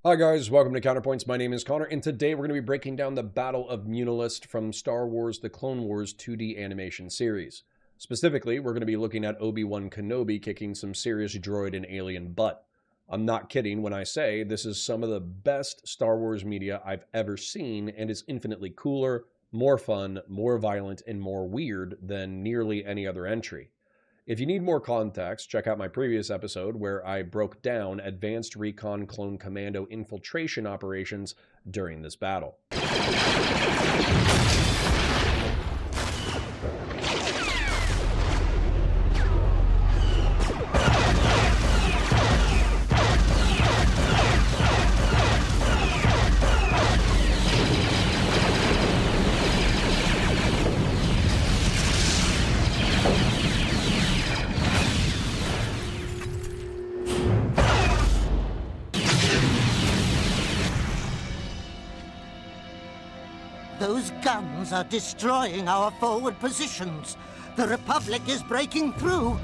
Hi guys, welcome to Counterpoints. My name is Connor, and today we're going to be breaking down the Battle of Munilist from Star Wars The Clone Wars 2D animation series. Specifically, we're going to be looking at Obi-Wan Kenobi kicking some serious droid and alien butt. I'm not kidding when I say this is some of the best Star Wars media I've ever seen, and is infinitely cooler, more fun, more violent, and more weird than nearly any other entry. If you need more context, check out my previous episode where I broke down Advanced Recon Clone Commando infiltration operations during this battle. Those guns are destroying our forward positions. The Republic is breaking through.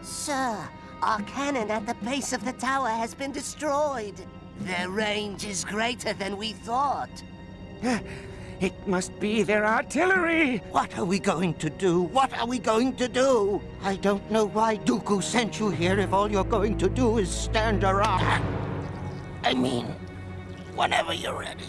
Sir, our cannon at the base of the tower has been destroyed. Their range is greater than we thought. It must be their artillery! What are we going to do? What are we going to do? I don't know why Dooku sent you here if all you're going to do is stand around. I mean, whenever you're ready.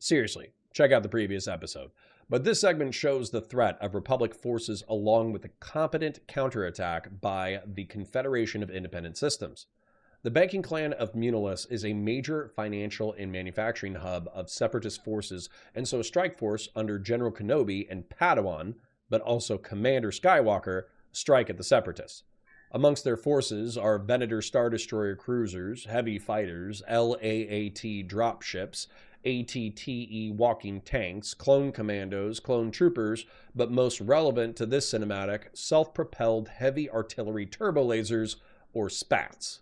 Seriously, check out the previous episode. But this segment shows the threat of Republic forces along with a competent counterattack by the Confederation of Independent Systems. The banking clan of Munilist is a major financial and manufacturing hub of separatist forces, and so a strike force under General Kenobi and Padawan, but also Commander Skywalker, strike at the separatists. Amongst their forces are Venator Star Destroyer cruisers, heavy fighters, LAAT dropships, ATTE walking tanks, clone commandos, clone troopers, but most relevant to this cinematic, self-propelled heavy artillery turbolasers, or SPATs.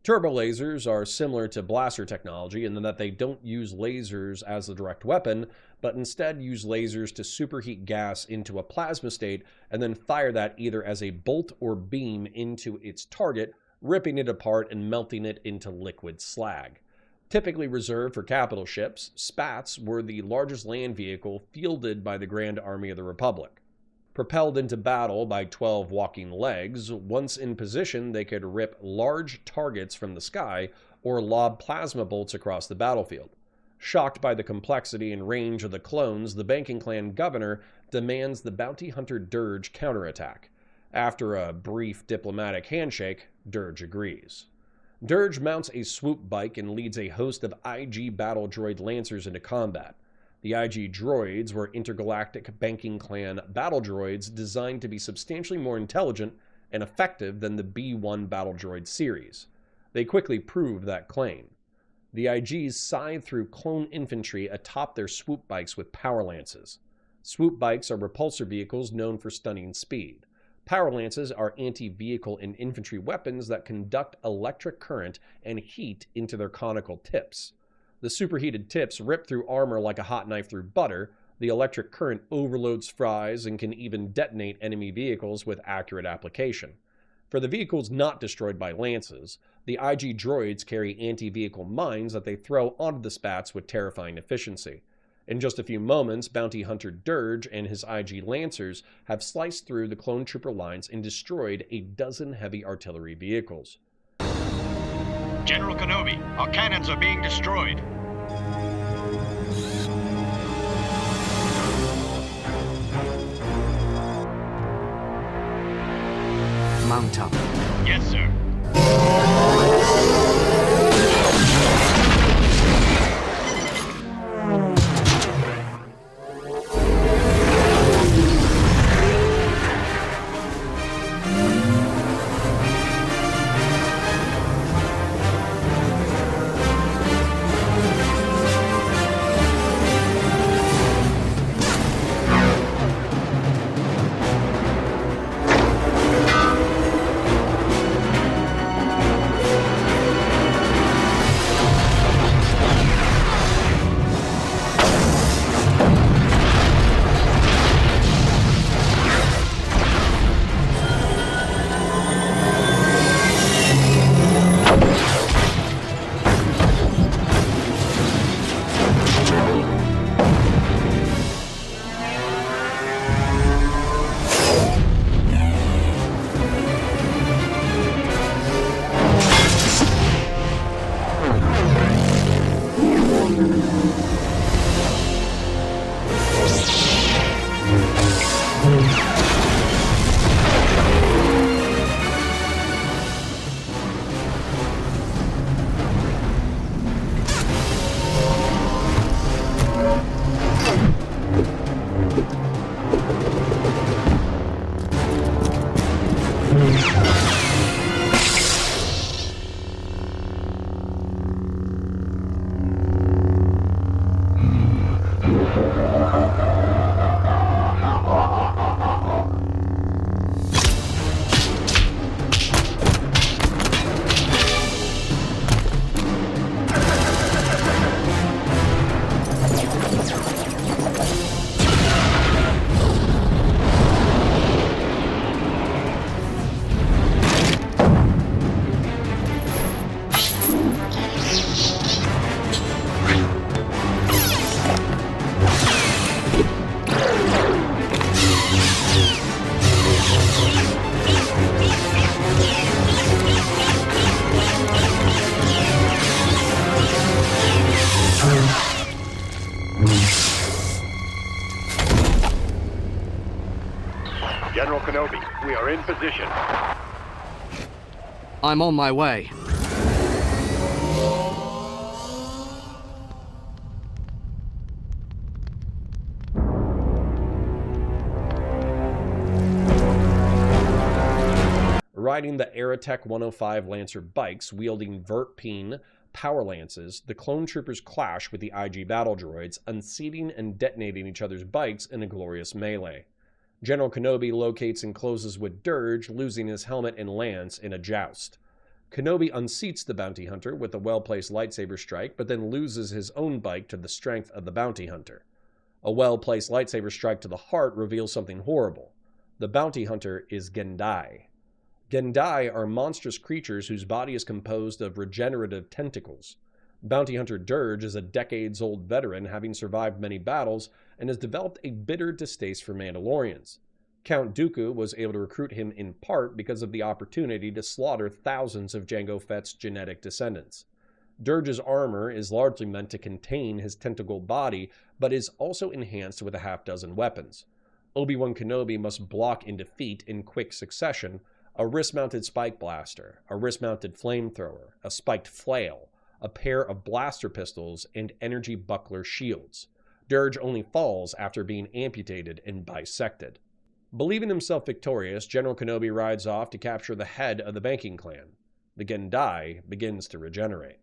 Turbolasers are similar to blaster technology in that they don't use lasers as the direct weapon, but instead use lasers to superheat gas into a plasma state and then fire that either as a bolt or beam into its target, ripping it apart and melting it into liquid slag. Typically reserved for capital ships, SPATs were the largest land vehicle fielded by the Grand Army of the Republic. Propelled into battle by 12 walking legs, once in position they could rip large targets from the sky or lob plasma bolts across the battlefield. Shocked by the complexity and range of the clones, the banking clan governor demands the bounty hunter Dirge counterattack. After a brief diplomatic handshake, Dirge agrees. Dirge mounts a swoop bike and leads a host of IG battle droid lancers into combat. The IG droids were intergalactic banking clan battle droids designed to be substantially more intelligent and effective than the B-1 battle droid series. They quickly proved that claim. The IGs scythed through clone infantry atop their swoop bikes with power lances. Swoop bikes are repulsor vehicles known for stunning speed. Power lances are anti-vehicle and infantry weapons that conduct electric current and heat into their conical tips. The superheated tips rip through armor like a hot knife through butter. The electric current overloads fries and can even detonate enemy vehicles with accurate application. For the vehicles not destroyed by lances, the IG droids carry anti-vehicle mines that they throw onto the spats with terrifying efficiency. In just a few moments, Bounty Hunter Dirge and his IG Lancers have sliced through the clone trooper lines and destroyed a dozen heavy artillery vehicles. General Kenobi, our cannons are being destroyed. Mount up. Yes, sir. General Kenobi, we are in position. I'm on my way. Riding the Aerotech 105 Lancer bikes, wielding Vert-Peen power lances, the clone troopers clash with the IG battle droids, unseating and detonating each other's bikes in a glorious melee. General Kenobi locates and closes with Dirge, losing his helmet and lance in a joust. Kenobi unseats the bounty hunter with a well-placed lightsaber strike, but then loses his own bike to the strength of the bounty hunter. A well-placed lightsaber strike to the heart reveals something horrible. The bounty hunter is Gendai. Gendai are monstrous creatures whose body is composed of regenerative tentacles. Bounty Hunter Dirge is a decades-old veteran, having survived many battles, and has developed a bitter distaste for Mandalorians. Count Dooku was able to recruit him in part because of the opportunity to slaughter thousands of Jango Fett's genetic descendants. Dirge's armor is largely meant to contain his tentacled body, but is also enhanced with a half-dozen weapons. Obi-Wan Kenobi must block and defeat in quick succession a wrist-mounted spike blaster, a wrist-mounted flamethrower, a spiked flail, a pair of blaster pistols, and energy buckler shields. Dirge only falls after being amputated and bisected. Believing himself victorious, General Kenobi rides off to capture the head of the banking clan. The Gendai begins to regenerate.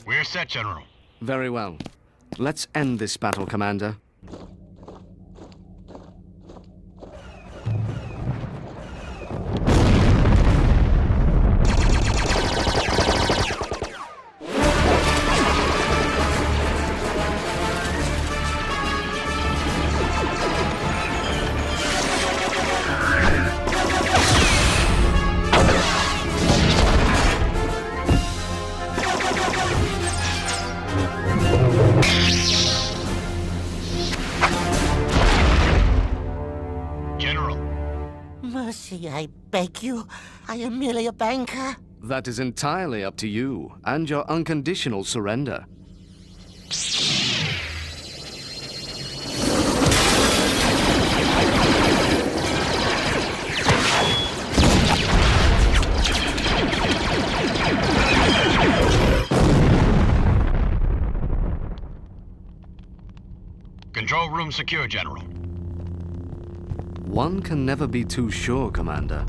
We're set, General. Very well. Let's end this battle, Commander. Mercy, I beg you. I am merely a banker. That is entirely up to you and your unconditional surrender. Control room secure, General. One can never be too sure, Commander.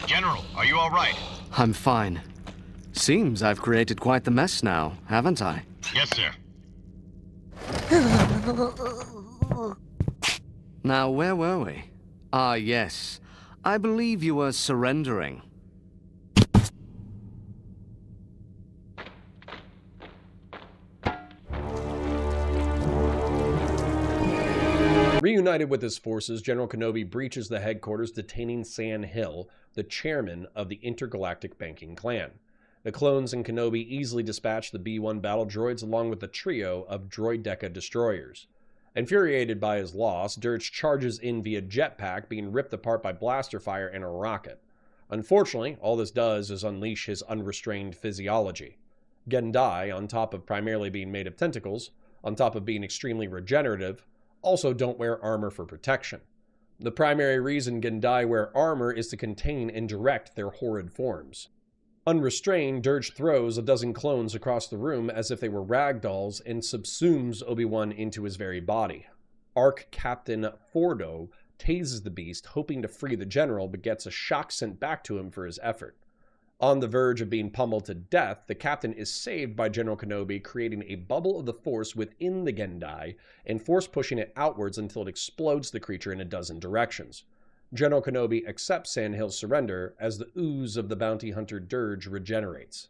General, are you all right? I'm fine. Seems I've created quite the mess now, haven't I? Yes, sir. Now, where were we? Ah, yes. I believe you were surrendering. Reunited with his forces, General Kenobi breaches the headquarters, detaining San Hill, the chairman of the intergalactic banking clan. The clones and Kenobi easily dispatch the B-1 battle droids along with a trio of droid-deca destroyers. Infuriated by his loss, Dirge charges in via jetpack, being ripped apart by blaster fire and a rocket. Unfortunately, all this does is unleash his unrestrained physiology. Gendai, on top of primarily being made of tentacles, on top of being extremely regenerative, also don't wear armor for protection. The primary reason Gendai wear armor is to contain and direct their horrid forms. Unrestrained, Dirge throws a dozen clones across the room as if they were ragdolls and subsumes Obi-Wan into his very body. ARC Captain Fordo tases the beast, hoping to free the general, but gets a shock sent back to him for his effort. On the verge of being pummeled to death, the captain is saved by General Kenobi, creating a bubble of the Force within the Gendai and force pushing it outwards until it explodes the creature in a dozen directions. General Kenobi accepts San Hill's surrender as the ooze of the bounty hunter Dirge regenerates.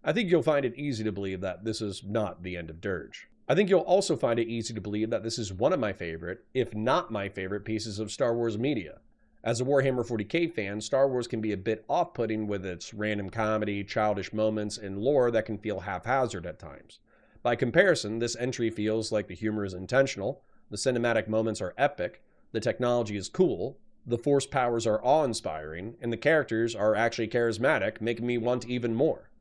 I think you'll find it easy to believe that this is not the end of Dirge. I think you'll also find it easy to believe that this is one of my favorite, if not my favorite, pieces of Star Wars media. As a Warhammer 40k fan, Star Wars can be a bit off-putting with its random comedy, childish moments, and lore that can feel haphazard at times. By comparison, this entry feels like the humor is intentional, the cinematic moments are epic, the technology is cool, the Force powers are awe-inspiring, and the characters are actually charismatic, making me want even more.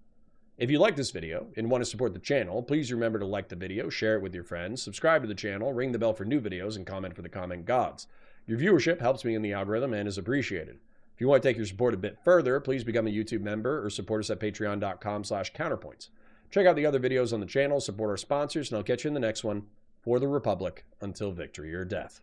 If you like this video and want to support the channel, please remember to like the video, share it with your friends, subscribe to the channel, ring the bell for new videos, and comment for the comment gods. Your viewership helps me in the algorithm and is appreciated. If you want to take your support a bit further, please become a YouTube member or support us at patreon.com/counterpoints. Check out the other videos on the channel, support our sponsors, and I'll catch you in the next one. For the Republic, until victory or death.